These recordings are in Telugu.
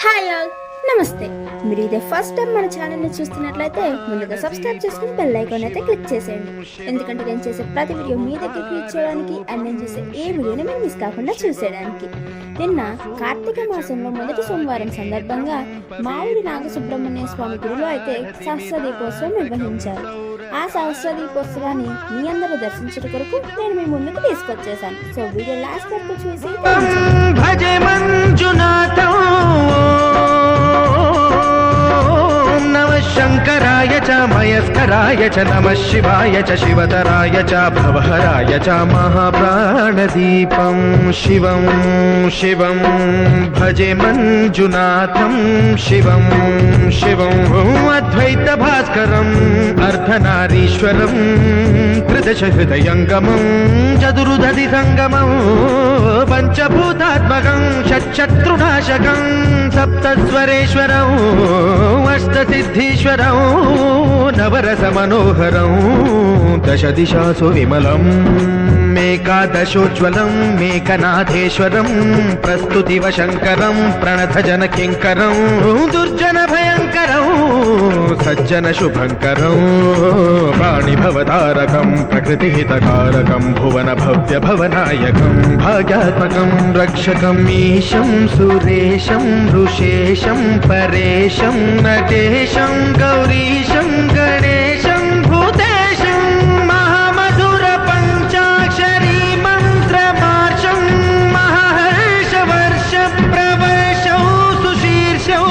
హాయ్ ఆల్, నమస్తే. మీరు ఇదే ఫస్ట్ టైం మన ఛానల్ని చూస్తున్నట్లయితే ముందుగా సబ్స్క్రైబ్ చేసుకుని బెల్ ఐకాన్ అయితే క్లిక్ చేసేయండి. ఎందుకంటే నేను చేసే ప్రతి వీడియో మీ దగ్గరికి రీచ్ చేయడానికి అండ్ నేను చేసే ఏ వీడియోని మీరు మిస్ కాకుండా చూసేయడానికి. నిన్న కార్తీక మాసంలో మొదటి సోమవారం సందర్భంగా మా ఊరి నాగసుబ్రహ్మణ్య స్వామి గుడిలో అయితే సహస్ర దీపోత్సవం నిర్వహించారు. ఆ సహస్ర దీపోత్సవాన్ని మీ అందరూ దర్శించడం కొరకు నేను మీ ముందుకు తీసుకొచ్చేసాను. సో వీడియో లాస్ట్ వరకు చూసి శంకరాయ చ మయస్కరాయ చ నమః శివాయ చ శివతరాయ చ భవహరాయ చ మహాప్రాణదీపం శివం శివం భజే మంజునాథం శివం శివం అద్వైత భాస్కరం అర్ధనారీశ్వరం త్రిదశ హృదయంగమం చతురుదధి సంగమం పంచభూతాత్మకం షట్శత్రునాశకం సప్తస్వరేశ్వరం అష్టసిద్ధీశ్వరం నవరస మనోహరం దశ దిశాసు విమలం మేకాదశోజ్వలం మేకనాథేశ్వరం ప్రస్తుతివ శంకరం ప్రణత జన కింకరం దుర్జన భయంకరం సజ్జన శుభంకరం ప్రాణిభవతారకం ప్రకృతిహితకారకం భువన భవ్య భవనాయకం భాగ్యాత్మకం రక్షకం ఈశం సురేశం ఋషేశం పరేశం నటేశం గౌరీశం గణేశం భూతేశం మహామధుర పంచాక్షరీ మంత్రమార్షం మహర్షవర్ష ప్రవర్షం సుశీర్షం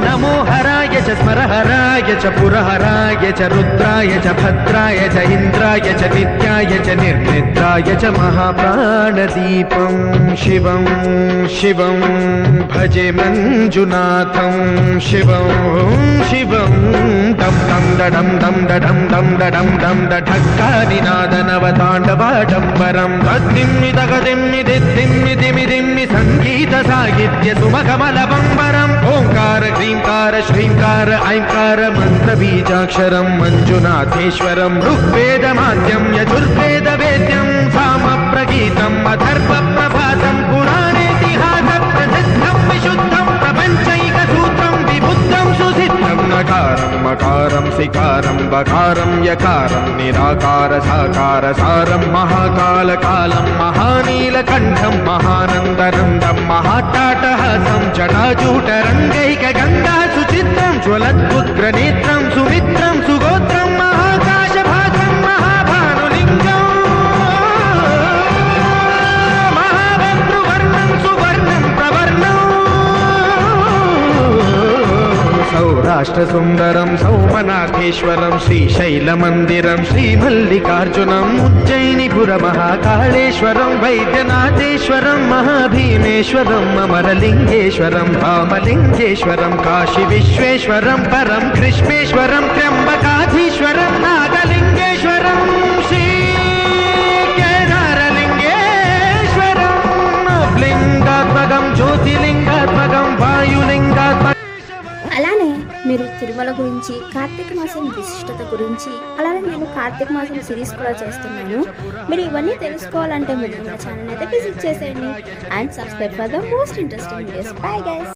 నమో హరాయ చ స్మరహరాయ చ పురహరాయ చ రుద్రాయ చ భద్రాయ చ ఇంద్రాయ చ నిత్యాయ చ నిర్నిద్రాయ చ మహాప్రాణదీపం శివం శివం భజే మంజునాథం శివం శివం దం దం దడం దం దడం దం దడం దం ఢక్కానినాదనవతాండవాడంబరం తద్దిమ్మి తగదిమ్మి దిద్దిమ్మి దిమి దిమ్మి సంగీత సాహిత్య సుమకమల బంబరం ఓంకార హ్రీంకార శ్రీంకార ఐంకార మంత్ర బీజాక్షరం మంజునాథేశ్వరం ఋగ్వేదమాద్యం యజుర్వేద వేద్యం సామ ప్రగీతం అథర్వ ప్రభాతం పురాణేతిహాస ప్రసిద్ధం విశుద్ధం ప్రపంచైక సూత్రం విబుద్ధం సుసిద్ధం నకారం మకారం సికారం బకారం యకారం నిరాకార సాకార సారం మహాకాల కాలం మహానీలకంఠం మహానందనందం మహాటాటహాసం జటాజూటరంగైక గంగా సుచిత్రం జ్వలద్భుగ్రనేత్రం సుమిత్రం సుగోత్రం మహాకాశభాగం మహాభానులింగం మహాభద్రువర్ణం సువర్ణం ప్రవర్ణం సౌరాష్ట్ర సుందరం సౌమనాథేశ్వరం శ్రీశైలమందిరం శ్రీమల్లికార్జునం ఉజ్జయినిపుర మహాకాళేశ్వరం వైద్యనాథేశ్వరం మహాభీమేశ్వరం అమరలింగేశ్వరం రామలింగేశ్వరం కాశీ విశ్వేశ్వరం పరం కృష్ణేశ్వరం త్ర్యంబకాధీశ్వరం నాగలింగేశ్వరం శ్రీ కేదారలింగేశ్వరం లింగాత్మకం జ్యోతిలింగాత్మకం వాయులింగాత్మకం. అలానే మీరు తిరుమల గురించి, కార్తీక మాసం విశిష్టత గురించి, అలానే నేను కార్తీక మాసం సిరీస్ కూడా చేస్తున్నాను. మీరు ఇవన్నీ తెలుసుకోవాలంటే మీరు నా ఛానల్ అయితే విజిట్ చేసేయండి and subscribe for the most interesting videos. Bye guys.